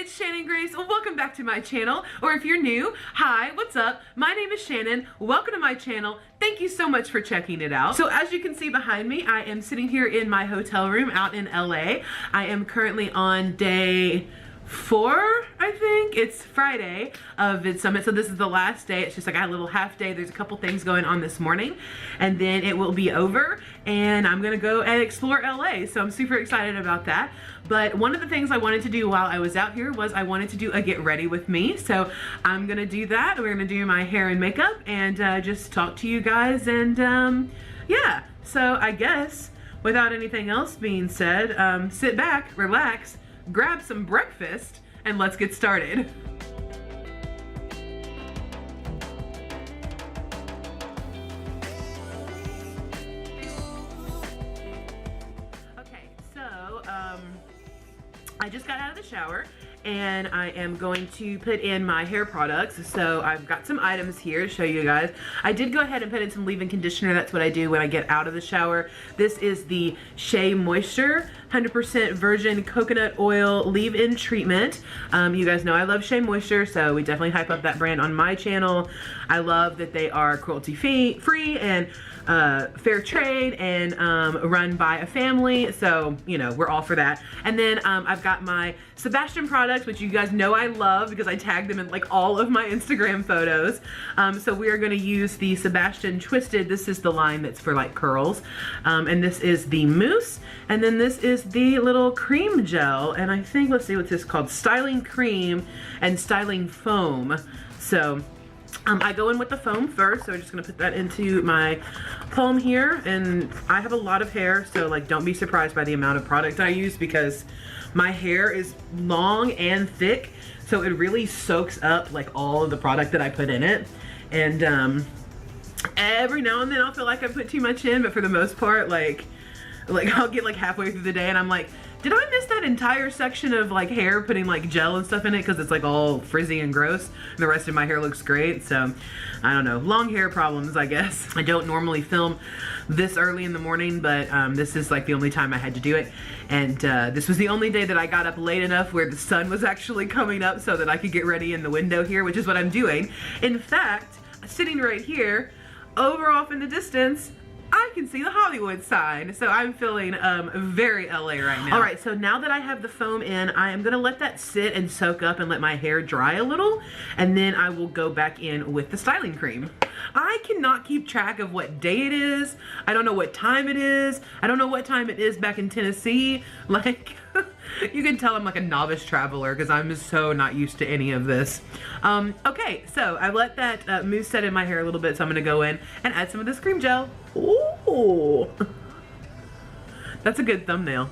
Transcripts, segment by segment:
it's Shannon Grace. Welcome back to my channel. Or if you're new, hi, what's up? My name is Shannon. Welcome to my channel. Thank you so much for checking it out. So as you can see behind me, I am sitting here in my hotel room out in LA. I am currently on day 4, I think. It's Friday of VidSummit, so this is the last day. It's just like a little half day. There's a couple things going on this morning, and then it will be over, and I'm gonna go and explore LA, so I'm super excited about that. But one of the things I wanted to do while I was out here was I wanted to do a get ready with me, so I'm gonna do that. We're gonna do my hair and makeup and just talk to you guys, and yeah, so I guess without anything else being said, sit back, relax, grab some breakfast, and let's get started. Okay, so I just got out of the shower and I am going to put in my hair products. So I've got some items here to show you guys. I did go ahead and put in some leave-in conditioner. That's what I do when I get out of the shower. This is the Shea Moisture 100% virgin coconut oil leave-in treatment. You guys know I love Shea Moisture, so we definitely hype up that brand on my channel. I love that they are cruelty-free and fair trade and run by a family, so you know we're all for that. And then I've got my Sebastian products, which you guys know I love because I tag them in like all of my Instagram photos. So we are going to use the Sebastian Twisted. This is the line that's for like curls, and this is the mousse, and then this is the little cream gel, and I think, let's see what's this called, styling cream and styling foam. So I go in with the foam first, so I'm just gonna put that into my palm here, and I have a lot of hair, so like don't be surprised by the amount of product I use because my hair is long and thick, so it really soaks up like all of the product that I put in it. And every now and then I'll feel like I put too much in, but for the most part, like I'll get like halfway through the day and I'm like, did I miss that entire section of like hair putting like gel and stuff in it because it's like all frizzy and gross, and the rest of my hair looks great. So I don't know, long hair problems, I guess. I don't normally film this early in the morning, but this is like the only time I had to do it, and this was the only day that I got up late enough where the sun was actually coming up so that I could get ready in the window here, which is what I'm doing. In fact, sitting right here over off in the distance, I can see the Hollywood sign, so I'm feeling very LA right now. All right, so now that I have the foam in, I am gonna let that sit and soak up and let my hair dry a little, and then I will go back in with the styling cream. I cannot keep track of what day it is. I don't know what time it is. I don't know what time it is back in Tennessee. Like, you can tell I'm like a novice traveler because I'm just so not used to any of this. Okay, so I let that mousse set in my hair a little bit, so I'm gonna go in and add some of this cream gel. Ooh, that's a good thumbnail.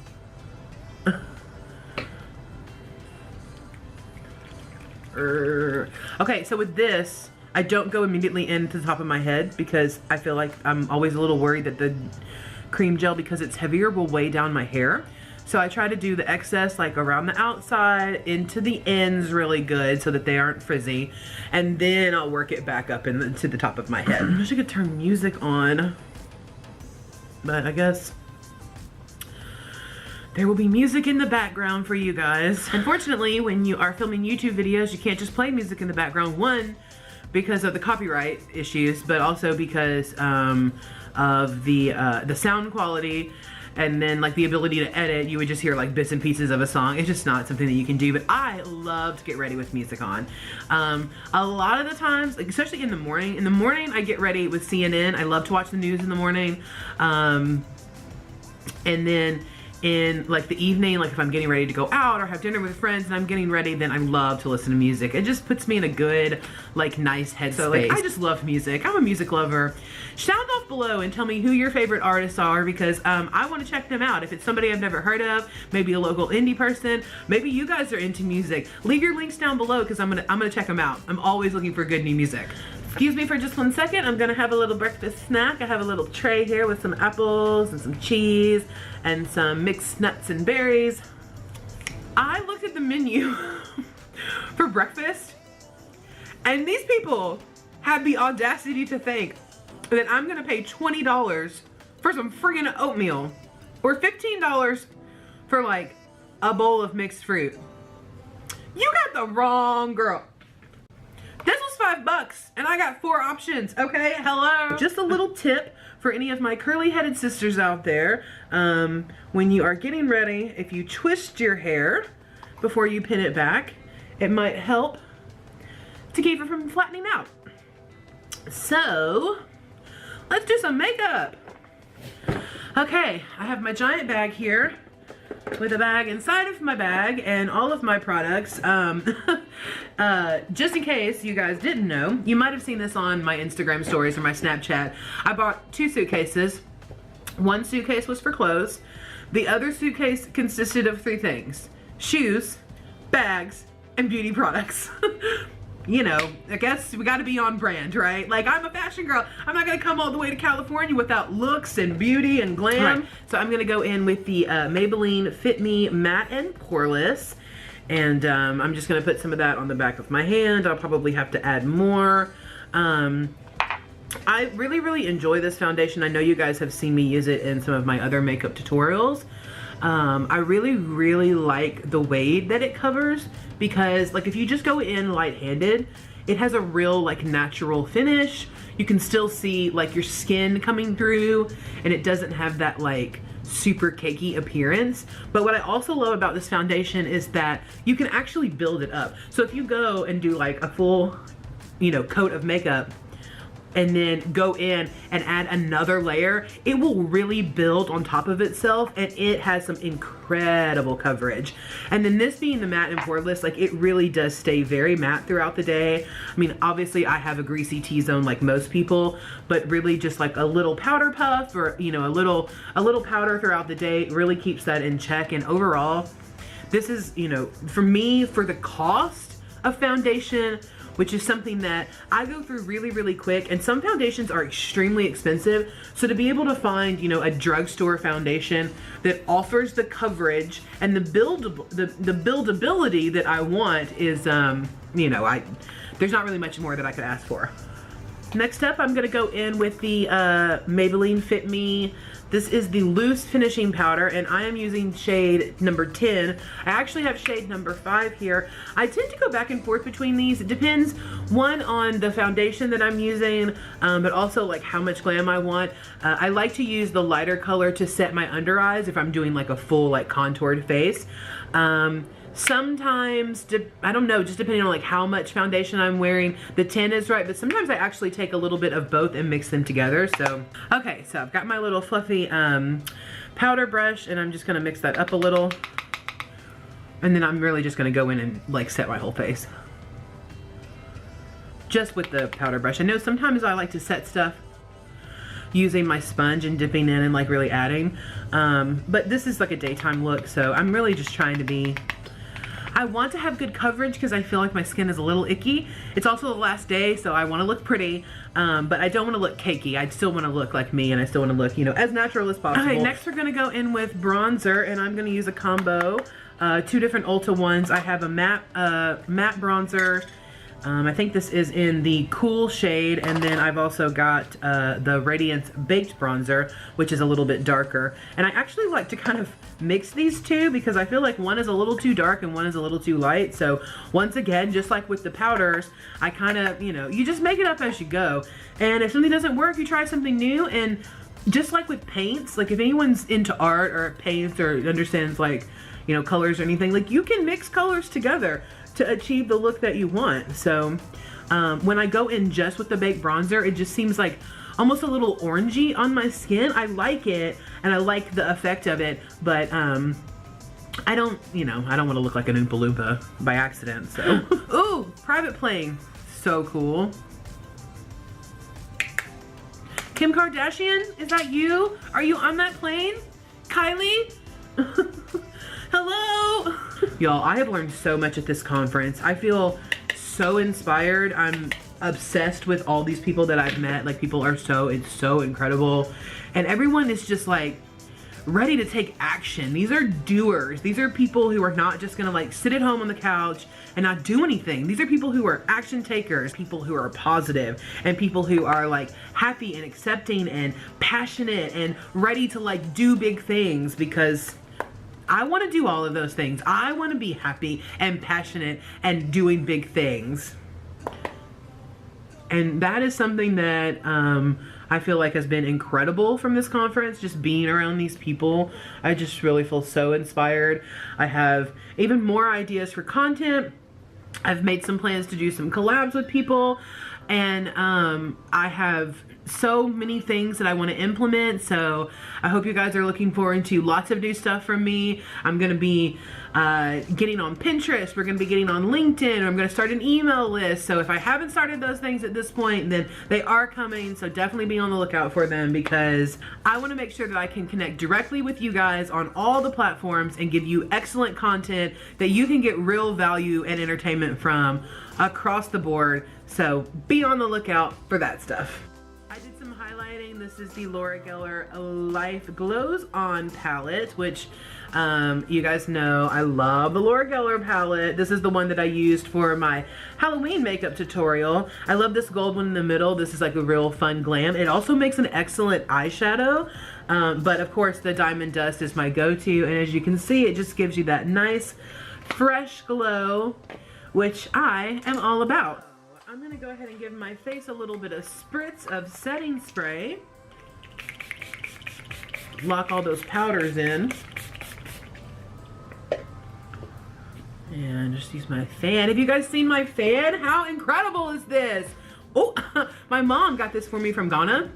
Okay, so with this, I don't go immediately into the top of my head because I feel like I'm always a little worried that the cream gel, because it's heavier, will weigh down my hair. So I try to do the excess like around the outside into the ends really good so that they aren't frizzy, and then I'll work it back up into the top of my head. I wish I could turn music on, but I guess there will be music in the background for you guys. Unfortunately, when you are filming YouTube videos, you can't just play music in the background. One, because of the copyright issues, but also because of the sound quality. And then like the ability to edit, you would just hear like bits and pieces of a song. It's just not something that you can do, but I love to get ready with music on. A lot of the times, like, especially in the morning I get ready with CNN. I love to watch the news in the morning. And then in like the evening, like if I'm getting ready to go out or have dinner with friends and I'm getting ready, then I love to listen to music. It just puts me in a good, like nice headspace. So like, I just love music. I'm a music lover. Sound off below and tell me who your favorite artists are, because I want to check them out. If it's somebody I've never heard of, maybe a local indie person, maybe you guys are into music, leave your links down below because I'm gonna check them out. I'm always looking for good new music. Excuse me for just 1 second. I'm gonna have a little breakfast snack. I have a little tray here with some apples and some cheese and some mixed nuts and berries. I looked at the menu for breakfast, and these people have the audacity to think that I'm gonna pay $20 for some friggin' oatmeal or $15 for like a bowl of mixed fruit. You got the wrong girl. This was $5 and I got 4 options, okay? Hello. Just a little tip for any of my curly-headed sisters out there. When you are getting ready, if you twist your hair before you pin it back, it might help to keep it from flattening out. So, let's do some makeup. Okay, I have my giant bag here with a bag inside of my bag and all of my products. Just in case you guys didn't know, you might have seen this on my Instagram stories or my Snapchat. I bought 2 suitcases. One suitcase was for clothes. The other suitcase consisted of 3 things: shoes, bags, and beauty products. You know, I guess we gotta be on brand, right? Like, I'm a fashion girl. I'm not gonna come all the way to California without looks and beauty and glam. Right. So I'm gonna go in with the Maybelline Fit Me Matte and Poreless. And I'm just gonna put some of that on the back of my hand. I'll probably have to add more. I really, really enjoy this foundation. I know you guys have seen me use it in some of my other makeup tutorials. I really, really like the weight that it covers, because like if you just go in light-handed, it has a real like natural finish. You can still see like your skin coming through, and it doesn't have that like super cakey appearance. But what I also love about this foundation is that you can actually build it up. So if you go and do like a full, you know, coat of makeup, and then go in and add another layer, it will really build on top of itself, and it has some incredible coverage. And then this being the matte and poreless, like it really does stay very matte throughout the day. I mean, obviously I have a greasy T-zone like most people, but really just like a little powder puff, or you know, a little powder throughout the day really keeps that in check. And overall, this is, you know, for me, for the cost of foundation, which is something that I go through really, really quick, and some foundations are extremely expensive. So to be able to find, you know, a drugstore foundation that offers the coverage and the buildability that I want is, you know, there's not really much more that I could ask for. Next up, I'm gonna go in with the Maybelline Fit Me. This is the loose finishing powder, and I am using shade number 10. I actually have shade number 5 here. I tend to go back and forth between these. It depends, one, on the foundation that I'm using, but also like how much glam I want. I like to use the lighter color to set my under eyes if I'm doing like a full like contoured face. Sometimes, I don't know, just depending on like how much foundation I'm wearing, the 10 is right, but sometimes I actually take a little bit of both and mix them together. So, okay, so I've got my little fluffy powder brush, and I'm just gonna mix that up a little. And then I'm really just gonna go in and like set my whole face. Just with the powder brush. I know sometimes I like to set stuff using my sponge and dipping in and like really adding. But this is like a daytime look, so I'm really just trying to be, I want to have good coverage because I feel like my skin is a little icky. It's also the last day, so I want to look pretty, but I don't want to look cakey. I still want to look like me, and I still want to look, you know, as natural as possible. Okay, next we're going to go in with bronzer, and I'm going to use a combo, 2 different Ulta ones. I have a matte bronzer. I think this is in the cool shade, and then I've also got the Radiance Baked Bronzer, which is a little bit darker. And I actually like to kind of mix these two because I feel like one is a little too dark and one is a little too light. So once again, just like with the powders, I kind of, you know, you just make it up as you go. And if something doesn't work, you try something new. And just like with paints, like if anyone's into art or paints or understands like, you know, colors or anything, like you can mix colors together to achieve the look that you want. So when I go in just with the baked bronzer, it just seems like almost a little orangey on my skin. I like it, and I like the effect of it, but I don't, you know, I don't want to look like an Oompa Loompa by accident, so. Ooh, private plane, so cool. Kim Kardashian, is that you? Are you on that plane? Kylie? Hello! Y'all, I have learned so much at this conference. I feel so inspired. I'm obsessed with all these people that I've met. Like, people are it's so incredible. And everyone is just like ready to take action. These are doers. These are people who are not just gonna like sit at home on the couch and not do anything. These are people who are action takers, people who are positive, and people who are like happy and accepting and passionate and ready to like do big things, because I want to do all of those things. I want to be happy and passionate and doing big things. And that is something that I feel like has been incredible from this conference, just being around these people. I just really feel so inspired. I have even more ideas for content. I've made some plans to do some collabs with people, and I have so many things that I want to implement. So I hope you guys are looking forward to lots of new stuff from me. I'm going to be getting on Pinterest. We're going to be getting on LinkedIn. I'm going to start an email list. So if I haven't started those things at this point, then they are coming. So definitely be on the lookout for them, because I want to make sure that I can connect directly with you guys on all the platforms and give you excellent content that you can get real value and entertainment from across the board. So be on the lookout for that stuff. I did some highlighting. This is the Laura Geller Life Glows On palette, which you guys know I love the Laura Geller palette. This is the one that I used for my Halloween makeup tutorial. I love this gold one in the middle. This is like a real fun glam. It also makes an excellent eyeshadow, but of course the Diamond Dust is my go-to, and as you can see, it just gives you that nice fresh glow, which I am all about. I'm gonna go ahead and give my face a little bit of spritz of setting spray. Lock all those powders in. And just use my fan. Have you guys seen my fan? How incredible is this? Oh, my mom got this for me from Ghana.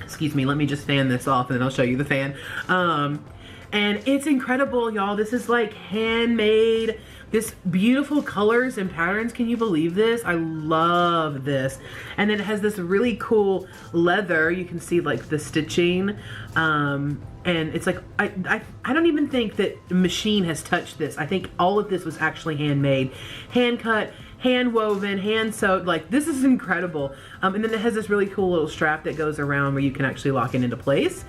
Excuse me, let me just fan this off and then I'll show you the fan. And it's incredible, y'all. This is like handmade. This beautiful colors and patterns. Can you believe this? I love this. And then it has this really cool leather. You can see like the stitching. And it's like, I don't even think that the machine has touched this. I think all of this was actually handmade, hand cut, hand woven, hand sewed. Like, this is incredible. And then it has this really cool little strap that goes around where you can actually lock it into place.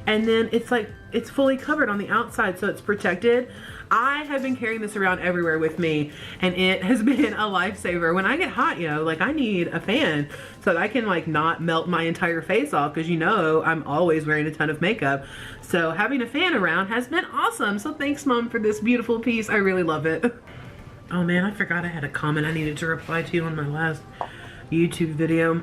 And then it's like, it's fully covered on the outside, so it's protected. I have been carrying this around everywhere with me, and it has been a lifesaver. When I get hot, you know, like I need a fan so that I can like not melt my entire face off, because you know I'm always wearing a ton of makeup. So having a fan around has been awesome. So thanks, Mom, for this beautiful piece. I really love it. Oh man, I forgot I had a comment I needed to reply to on my last YouTube video.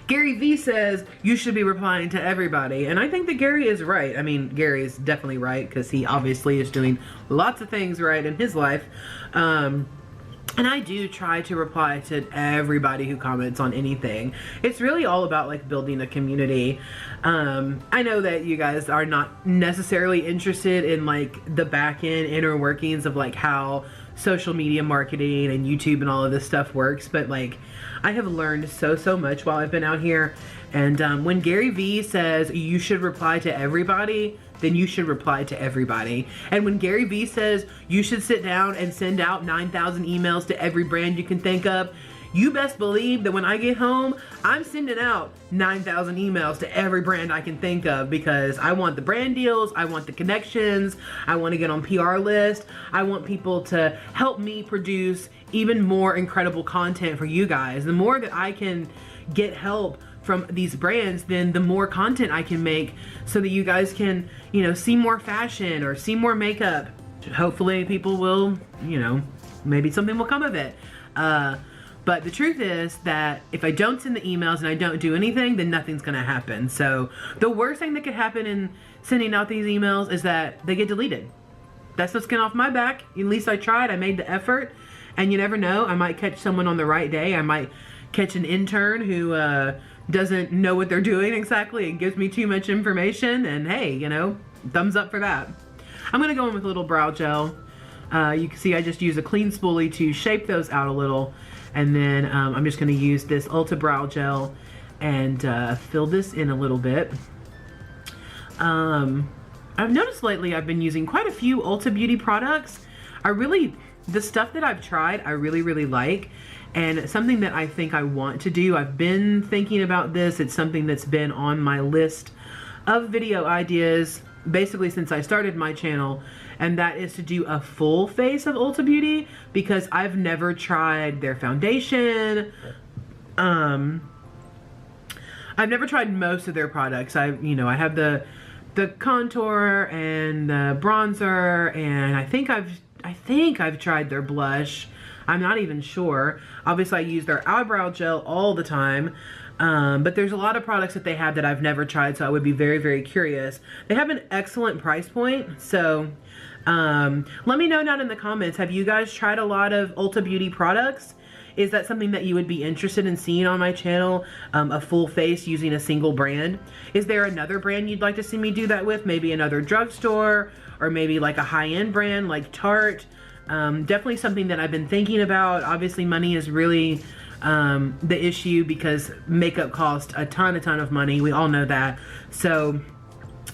Gary V says you should be replying to everybody, and I think that Gary is right. I mean, Gary is definitely right, because he obviously is doing lots of things right in his life. And I do try to reply to everybody who comments on anything. It's really all about like building a community. I know that you guys are not necessarily interested in like the back end inner workings of like how social media marketing and YouTube and all of this stuff works, but like I have learned so much while I've been out here. And when Gary V says you should reply to everybody, then you should reply to everybody. And when Gary V says you should sit down and send out 9,000 emails to every brand you can think of, you best believe that when I get home, I'm sending out 9,000 emails to every brand I can think of, because I want the brand deals, I want the connections, I want to get on PR list, I want people to help me produce even more incredible content for you guys. The more that I can get help from these brands, then the more content I can make so that you guys can, you know, see more fashion or see more makeup. Hopefully people will, you know, maybe something will come of it. But the truth is that if I don't send the emails and I don't do anything, then nothing's gonna happen. So the worst thing that could happen in sending out these emails is that they get deleted. That's what's getting off my back. At least I tried, I made the effort. And you never know, I might catch someone on the right day. I might catch an intern who doesn't know what they're doing exactly and gives me too much information, and hey, you know, thumbs up for that. I'm gonna go in with a little brow gel. You can see I just use a clean spoolie to shape those out a little. And then I'm just gonna use this Ulta Brow Gel and fill this in a little bit. I've noticed lately I've been using quite a few Ulta Beauty products. The stuff that I've tried, I really like. And something that I think I want to do, I've been thinking about this. It's something that's been on my list of video ideas basically since I started my channel, and that is to do a full face of Ulta Beauty, because I've never tried their foundation. I've never tried most of their products. I have the the contour and the bronzer, and I think I've tried their blush. I'm not even sure. Obviously I use their eyebrow gel all the time. But there's a lot of products that they have that I've never tried, so I would be very, very curious. They have an excellent price point, so let me know down in the comments, have you guys tried a lot of Ulta Beauty products? Is that something that you would be interested in seeing on my channel, a full face using a single brand? Is there another brand you'd like to see me do that with? Maybe another drugstore, or maybe like a high-end brand like Tarte? Definitely something that I've been thinking about. Obviously money is really the issue because makeup costs a ton of money. We all know that. So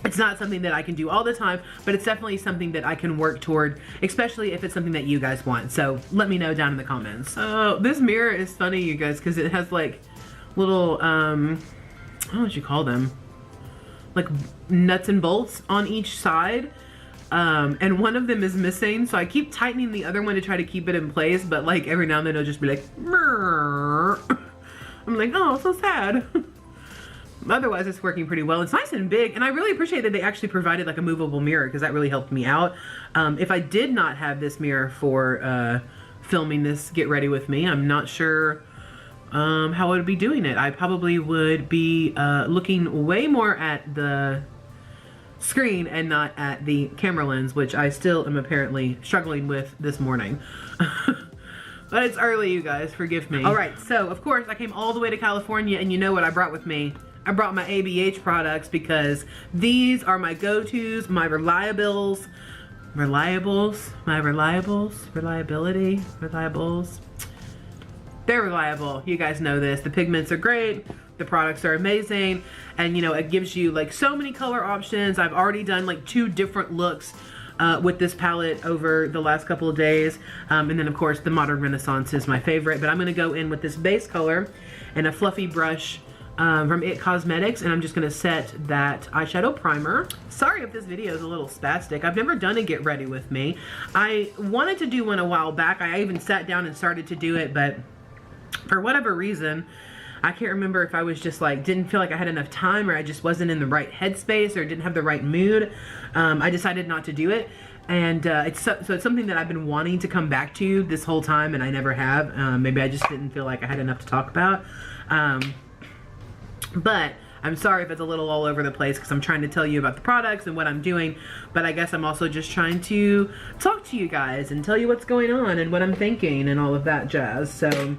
it's not something that I can do all the time, but it's definitely something that I can work toward, especially if it's something that you guys want. So let me know down in the comments. So this mirror is funny, you guys, because it has like little, what would you call them? Like nuts and bolts on each side. And one of them is missing, so I keep tightening the other one to try to keep it in place, but like every now and then it'll just be like, Murr. I'm like, oh, so sad. Otherwise it's working pretty well. It's nice and big, and I really appreciate that they actually provided like a movable mirror, because that really helped me out. If I did not have this mirror for filming this Get Ready With Me, I'm not sure how I would be doing it. I probably would be looking way more at the screen and not at the camera lens, which I still am apparently struggling with this morning. But it's early, you guys, forgive me. All right, so of course I came all the way to California, and you know what I brought with me? I brought my ABH products, because these are my go-tos, my reliables. They're reliable. You guys know this. The pigments are great. The products are amazing. And you know, it gives you like so many color options. I've already done like 2 different looks with this palette over the last couple of days. And then of course the Modern Renaissance is my favorite, but I'm gonna go in with this base color and a fluffy brush from It Cosmetics, and I'm just gonna set that eyeshadow primer. Sorry if this video is a little spastic. I've never done a Get Ready With Me. I wanted to do one a while back. I even sat down and started to do it, but for whatever reason, I can't remember if I was just like, didn't feel like I had enough time, or I just wasn't in the right headspace, or didn't have the right mood. I decided not to do it. And it's something that I've been wanting to come back to this whole time, and I never have. Maybe I just didn't feel like I had enough to talk about. But I'm sorry if it's a little all over the place, because I'm trying to tell you about the products and what I'm doing, but I guess I'm also just trying to talk to you guys and tell you what's going on and what I'm thinking and all of that jazz. So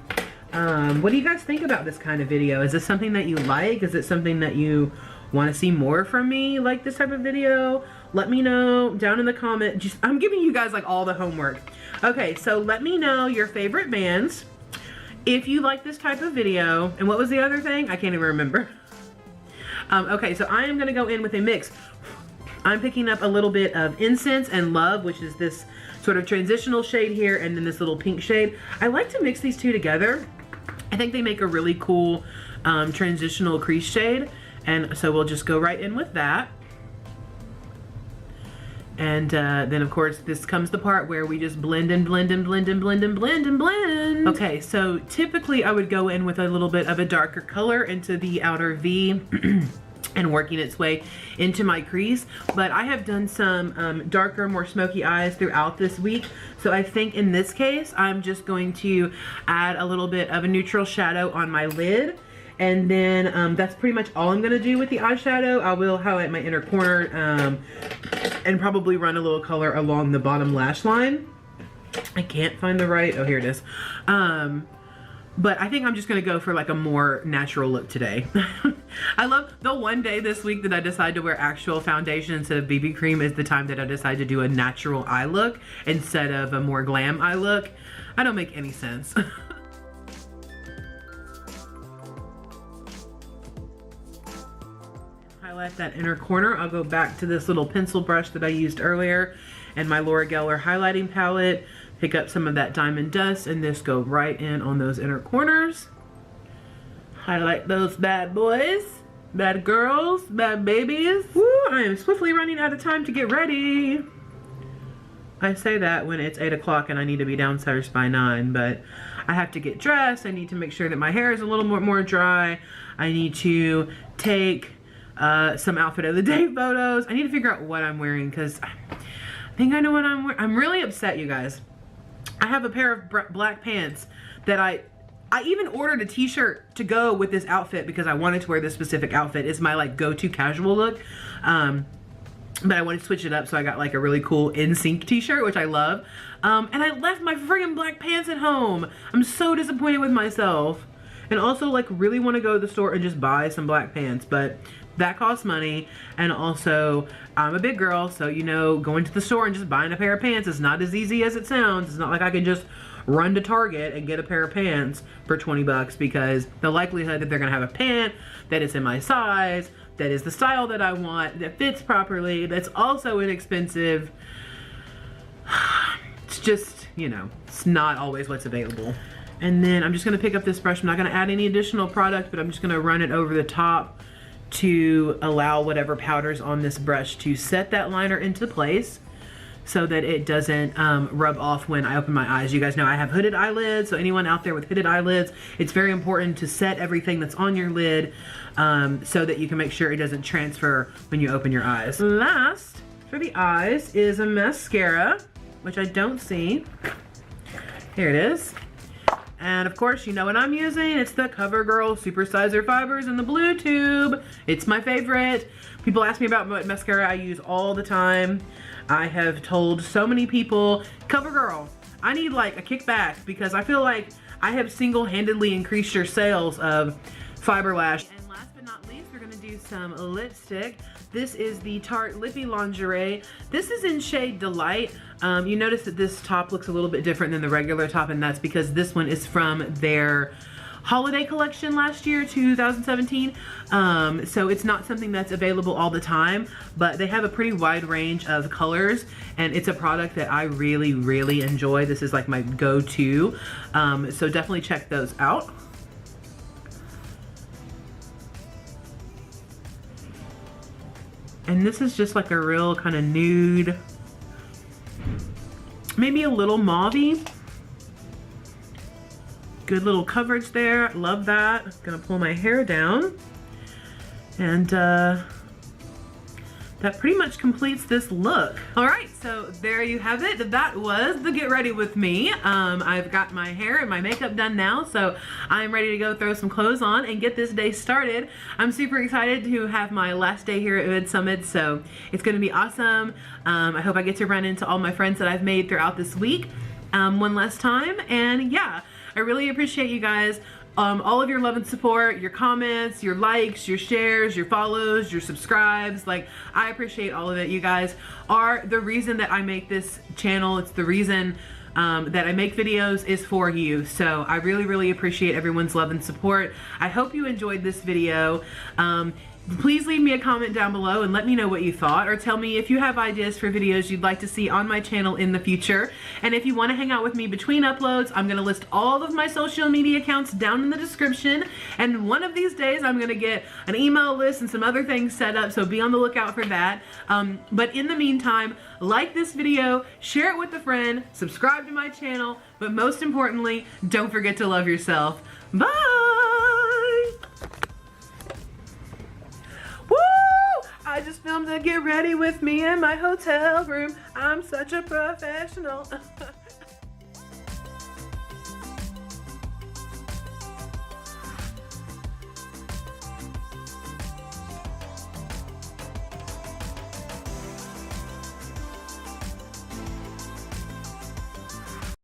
what do you guys think about this kind of video? Is this something that you like? Is it something that you want to see more from me, like this type of video? Let me know down in the comment. I'm giving you guys like all the homework. Okay, so let me know your favorite bands, if you like this type of video, and what was the other thing? I can't even remember. Okay, so I am gonna go in with a mix. I'm picking up a little bit of Incense and Love, which is this sort of transitional shade here, and then this little pink shade. I like to mix these two together. I think they make a really cool transitional crease shade, and so we'll just go right in with that. And then of course this comes the part where we just blend and blend and blend and blend and blend and blend. Okay, so typically I would go in with a little bit of a darker color into the outer V and working its way into my crease, but I have done some darker, more smoky eyes throughout this week, so I think in this case I'm just going to add a little bit of a neutral shadow on my lid. And then that's pretty much all I'm gonna do with the eyeshadow. I will highlight my inner corner and probably run a little color along the bottom lash line. I can't find the right, oh here it is. But I think I'm just gonna go for like a more natural look today. I love the one day this week that I decide to wear actual foundation instead of BB cream is the time that I decide to do a natural eye look instead of a more glam eye look. I don't make any sense. Highlight that inner corner. I'll go back to this little pencil brush that I used earlier and my Laura Geller highlighting palette, pick up some of that diamond dust, and just go right in on those inner corners. Highlight those bad boys, bad girls, bad babies. Woo, I am swiftly running out of time to get ready. I say that when it's 8 o'clock and I need to be downstairs by 9, but I have to get dressed. I need to make sure that my hair is a little more dry. I need to take some outfit of the day photos. I need to figure out what I'm wearing because I think I know what I'm wearing. I'm really upset, you guys. I have a pair of black pants that I even ordered a t-shirt to go with this outfit because I wanted to wear this specific outfit. It's my like go-to casual look. But I wanted to switch it up, so I got like a really cool NSYNC t-shirt, which I love. And I left my friggin' black pants at home. I'm so disappointed with myself. And also like really want to go to the store and just buy some black pants, but that costs money. And also I'm a big girl, so you know, going to the store and just buying a pair of pants is not as easy as it sounds. It's not like I can just run to Target and get a pair of pants for 20 bucks because the likelihood that they're gonna have a pant that is in my size, that is the style that I want, that fits properly, that's also inexpensive. It's just, you know, it's not always what's available. And then I'm just gonna pick up this brush. I'm not gonna add any additional product, but I'm just gonna run it over the top to allow whatever powder's on this brush to set that liner into place so that it doesn't rub off when I open my eyes. You guys know I have hooded eyelids, so anyone out there with hooded eyelids, it's very important to set everything that's on your lid so that you can make sure it doesn't transfer when you open your eyes. Last, for the eyes, is a mascara, which I don't see. Here it is. And of course, you know what I'm using. It's the CoverGirl Supersizer Fibers in the blue tube. It's my favorite. People ask me about what mascara I use all the time. I have told so many people, CoverGirl, I need like a kickback because I feel like I have single-handedly increased your sales of Fiber Lash. And last but not least, we're gonna do some lipstick. This is the Tarte Lippy Lingerie. This is in shade Delight. You notice that this top looks a little bit different than the regular top, and that's because this one is from their holiday collection last year, 2017. So it's not something that's available all the time, but they have a pretty wide range of colors, and it's a product that I really, really enjoy. This is like my go-to. So definitely check those out. And this is just like a real kind of nude, maybe a little mauve-y. Good little coverage there, love that. Gonna pull my hair down. And that pretty much completes this look. All right, so there you have it. That was the Get Ready With Me. I've got my hair and my makeup done now, so I'm ready to go throw some clothes on and get this day started. I'm super excited to have my last day here at VidSummit, so it's gonna be awesome. I hope I get to run into all my friends that I've made throughout this week one last time, and yeah, I really appreciate you guys. All of your love and support, your comments, your likes, your shares, your follows, your subscribes. Like, I appreciate all of it. You guys are the reason that I make this channel. It's the reason that I make videos is for you. So I really, really appreciate everyone's love and support. I hope you enjoyed this video. Please leave me a comment down below and let me know what you thought, or tell me if you have ideas for videos you'd like to see on my channel in the future. And if you want to hang out with me between uploads, I'm going to list all of my social media accounts down in the description. And one of these days I'm going to get an email list and some other things set up, so be on the lookout for that. But in the meantime, like this video, share it with a friend, subscribe to my channel, but most importantly, don't forget to love yourself. Bye! I just filmed a Get Ready With Me in my hotel room. I'm such a professional.